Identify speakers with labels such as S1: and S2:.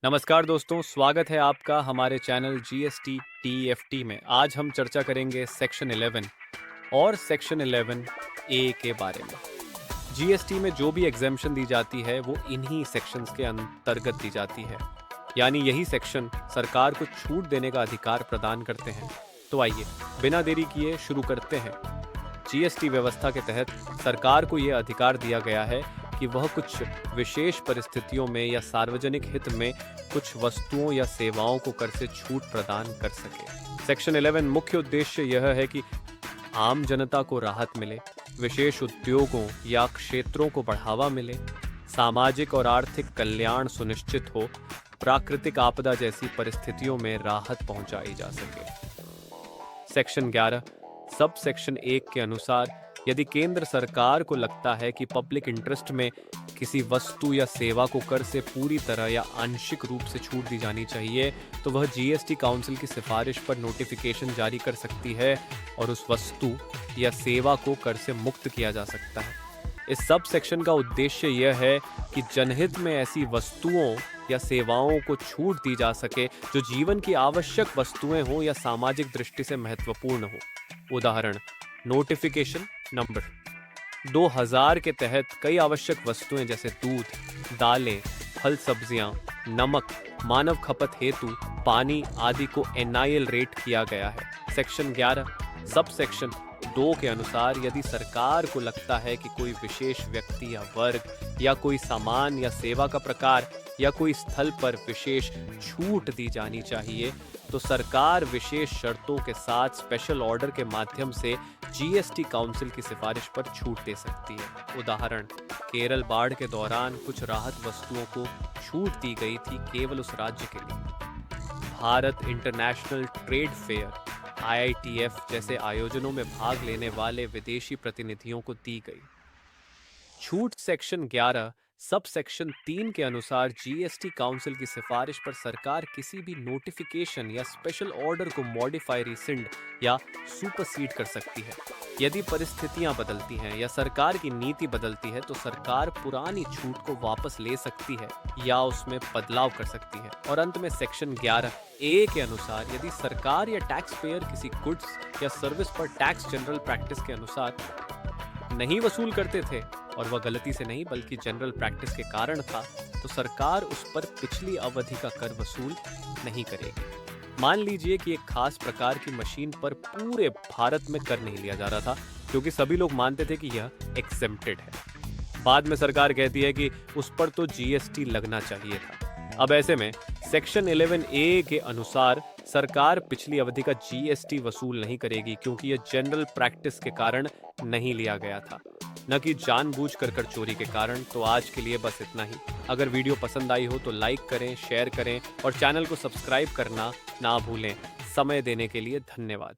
S1: नमस्कार दोस्तों, स्वागत है आपका हमारे चैनल जीएसटी टीएफटी में। आज हम चर्चा करेंगे सेक्शन 11 और सेक्शन 11 ए के बारे में। जीएसटी में जो भी एग्जेम्पशन दी जाती है वो इन्हीं सेक्शंस के अंतर्गत दी जाती है, यानी यही सेक्शन सरकार को छूट देने का अधिकार प्रदान करते हैं। तो आइए बिना देरी किए शुरू करते हैं। जीएसटी व्यवस्था के तहत सरकार को यह अधिकार दिया गया है कि वह कुछ विशेष परिस्थितियों में या सार्वजनिक हित में कुछ वस्तुओं या सेवाओं को कर से छूट प्रदान कर सके। सेक्शन 11 मुख्य उद्देश्य यह है कि आम जनता को राहत मिले, विशेष उद्योगों या क्षेत्रों को बढ़ावा मिले, सामाजिक और आर्थिक कल्याण सुनिश्चित हो, प्राकृतिक आपदा जैसी परिस्थितियों में राहत पहुंचाई जा सके। सेक्शन 11 सब सेक्शन 1 के अनुसार यदि केंद्र सरकार को लगता है कि पब्लिक इंटरेस्ट में किसी वस्तु या सेवा को कर से पूरी तरह या आंशिक रूप से छूट दी जानी चाहिए, तो वह जीएसटी काउंसिल की सिफारिश पर नोटिफिकेशन जारी कर सकती है और उस वस्तु या सेवा को कर से मुक्त किया जा सकता है। इस सब सेक्शन का उद्देश्य यह है कि जनहित में ऐसी वस्तुओं या सेवाओं को छूट दी जा सके जो जीवन की आवश्यक वस्तुएं हों या सामाजिक दृष्टि से महत्वपूर्ण हो। उदाहरण, नोटिफिकेशन नंबर 2000 के तहत कई आवश्यक वस्तुएं जैसे दूध, दालें, फल सब्जियां, नमक, मानव खपत हेतु पानी आदि को एनआईएल रेट किया गया है। सेक्शन 11 सब सेक्शन 2 के अनुसार यदि सरकार को लगता है कि कोई विशेष व्यक्ति या वर्ग या कोई सामान या सेवा का प्रकार या कोई स्थल पर विशेष छूट दी जानी चाहिए, तो सरकार विशेष शर्तों के साथ स्पेशल ऑर्डर के माध्यम से जीएसटी काउंसिल की सिफारिश पर छूट दे सकती है। उदाहरण, केरल बाढ़ के दौरान कुछ राहत वस्तुओं को छूट दी गई थी केवल उस राज्य के लिए। भारत इंटरनेशनल ट्रेड फेयर आईआईटीएफ जैसे आयोजनों में भाग लेने वाले विदेशी प्रतिनिधियों को दी गई छूट। सेक्शन 11 सब सेक्शन 3 के अनुसार जीएसटी काउंसिल की सिफारिश पर सरकार किसी भी नोटिफिकेशन या स्पेशल ऑर्डर को मॉडिफाई, रिसिंड या सुपरसीड कर सकती है। यदि परिस्थितियां बदलती हैं या सरकार की नीति बदलती है तो सरकार पुरानी छूट को वापस ले सकती है या उसमें बदलाव कर सकती है। और अंत में सेक्शन 11 ए के अनुसार यदि सरकार या टैक्स पेयर किसी गुड्स या सर्विस पर टैक्स जनरल प्रैक्टिस के अनुसार नहीं वसूल करते थे और वह गलती से नहीं बल्कि जनरल प्रैक्टिस के कारण था, तो सरकार उस पर पिछली अवधि का कर वसूल नहीं करेगी। मान लीजिए कि एक खास प्रकार की मशीन पर पूरे भारत में कर नहीं लिया जा रहा था क्योंकि सभी लोग मानते थे कि यह एक्सेम्प्टेड है। बाद में सरकार कहती है कि उस पर तो जीएसटी लगना चाहिए था। अब ऐसे में सेक्शन 11 ए के अनुसार सरकार पिछली अवधि का जीएसटी वसूल नहीं करेगी क्योंकि यह जनरल प्रैक्टिस के कारण नहीं लिया गया था, न कि जानबूझकर चोरी के कारण। तो आज के लिए बस इतना ही। अगर वीडियो पसंद आई हो तो लाइक करें, शेयर करें और चैनल को सब्सक्राइब करना ना भूलें। समय देने के लिए धन्यवाद।